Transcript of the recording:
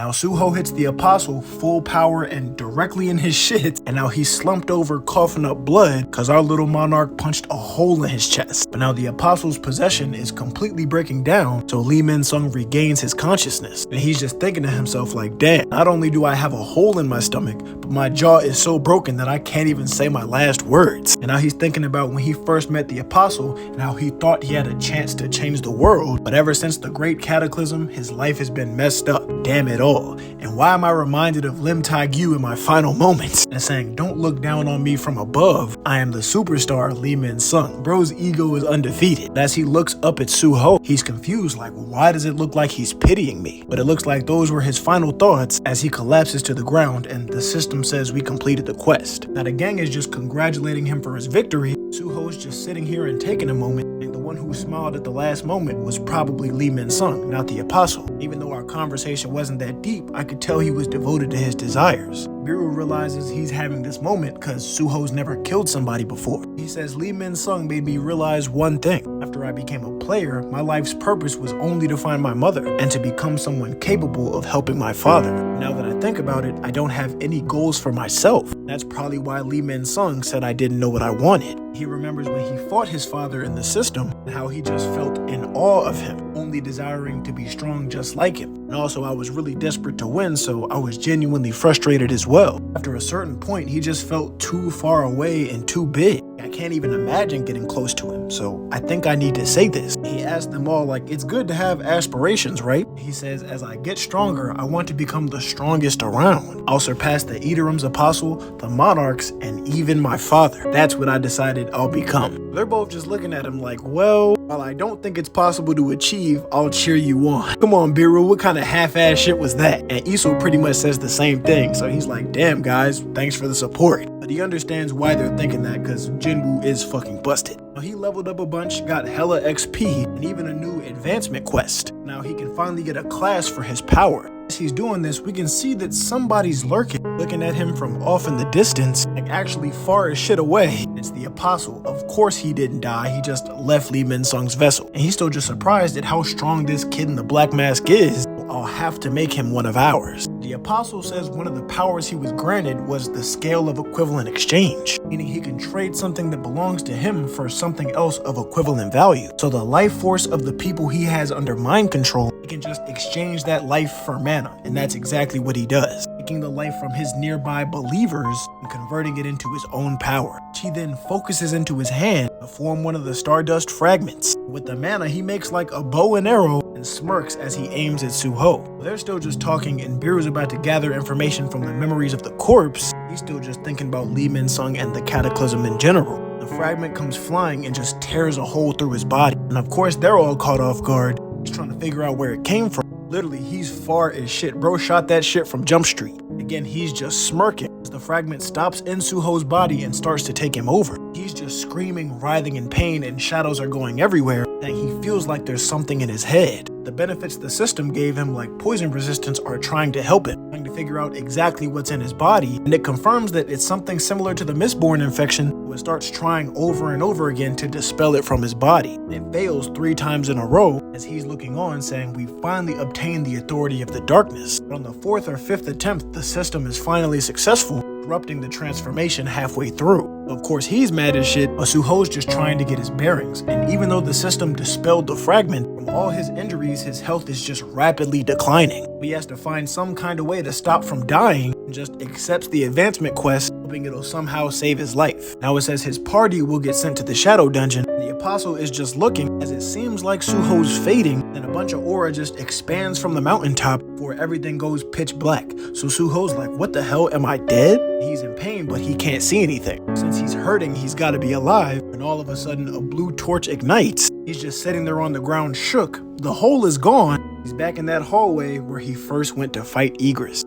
Now Suho hits the Apostle full power and directly in his shit, and now he's slumped over coughing up blood cause our little monarch punched a hole in his chest. But now the Apostle's possession is completely breaking down, so Lee Min-sung regains his consciousness, and he's just thinking to himself like, damn, not only do I have a hole in my stomach, but my jaw is so broken that I can't even say my last words. And now he's thinking about when he first met the Apostle and how he thought he had a chance to change the world, but ever since the great cataclysm, his life has been messed up. Damn it all. And why am I reminded of Lim Tai-gyu in my final moments and saying, don't look down on me from above, I am the superstar Lee Min-sung. Bro's ego is undefeated. As he looks up at Suho, he's confused like, why does it look like he's pitying me? But it looks like those were his final thoughts as he collapses to the ground and the system says we completed the quest. Now the gang is just congratulating him for his victory. Suho's just sitting here and taking a moment, and the one who smiled at the last moment was probably Lee Min-sung, not the Apostle. Even though our conversation wasn't that deep, I could tell he was devoted to his desires. Biru realizes he's having this moment because Suho's never killed somebody before. He says, Lee Min-sung made me realize one thing. After I became a player, my life's purpose was only to find my mother and to become someone capable of helping my father. Now that I think about it, I don't have any goals for myself. That's probably why Lee Min-sung said I didn't know what I wanted. He remembers when he fought his father in the system and how he just felt in awe of him, only desiring to be strong just like him. And also I was really desperate to win, so I was genuinely frustrated as well. After a certain point, he just felt too far away and too big. I can't even imagine getting close to him, so I think I need to say this. He asked them all like, it's good to have aspirations, right? He says, as I get stronger, I want to become the strongest around. I'll surpass the Edoram's Apostle, the Monarchs, and even my father. That's what I decided I'll become. They're both just looking at him like, well, while I don't think it's possible to achieve, I'll cheer you on. Come on, Biru, what kind of half-ass shit was that? And Iso pretty much says the same thing, so he's like, damn guys, thanks for the support. But he understands why they're thinking that, because Jinwoo is fucking busted. Now he leveled up a bunch, got hella XP, and even a new advancement quest. Now he can finally get a class for his power. As he's doing this, we can see that somebody's looking at him from off in the distance, like actually far as shit away. It's the Apostle. Of course he didn't die, he just left Lee Min-sung's vessel. And he's still just surprised at how strong this kid in the black mask is. I'll have to make him one of ours. The Apostle says one of the powers he was granted was the scale of equivalent exchange, meaning he can trade something that belongs to him for something else of equivalent value. So the life force of the people he has under mind control, he can just exchange that life for mana, and that's exactly what he does, taking the life from his nearby believers and converting it into his own power, which he then focuses into his hand to form one of the Stardust fragments. With the mana, he makes like a bow and arrow and smirks as he aims at Suho. They're still just talking, and Biru's about to gather information from the memories of the corpse. He's still just thinking about Lee Min-sung and the cataclysm in general. The fragment comes flying and just tears a hole through his body. And of course, they're all caught off guard. He's trying to figure out where it came from. Literally, he's far as shit. Bro shot that shit from Jump Street. Again, he's just smirking as the fragment stops in Suho's body and starts to take him over. He's just screaming, writhing in pain, and shadows are going everywhere, and he feels like there's something in his head. The benefits the system gave him, like poison resistance, are trying to help him, trying to figure out exactly what's in his body, and it confirms that it's something similar to the Mistborn infection, who starts trying over and over again to dispel it from his body. It fails 3 times in a row as he's looking on saying, we finally obtained the authority of the darkness. But on the 4th or 5th attempt, the system is finally successful, disrupting the transformation halfway through. Of course, he's mad as shit, but Suho's just trying to get his bearings, and even though the system dispelled the fragment, from all his injuries, his health is just rapidly declining. He has to find some kind of way to stop from dying, and just accepts the advancement quest, hoping it'll somehow save his life. Now it says his party will get sent to the Shadow Dungeon, and the Apostle is just looking as it seems like Suho's fading, and a bunch of aura just expands from the mountaintop before everything goes pitch black. So Suho's like, what the hell, am I dead? He's in pain, but he can't see anything. Since he's hurting, he's gotta be alive, and all of a sudden a blue torch ignites. He's just sitting there on the ground shook. The hole is gone. He's back in that hallway where he first went to fight Egress.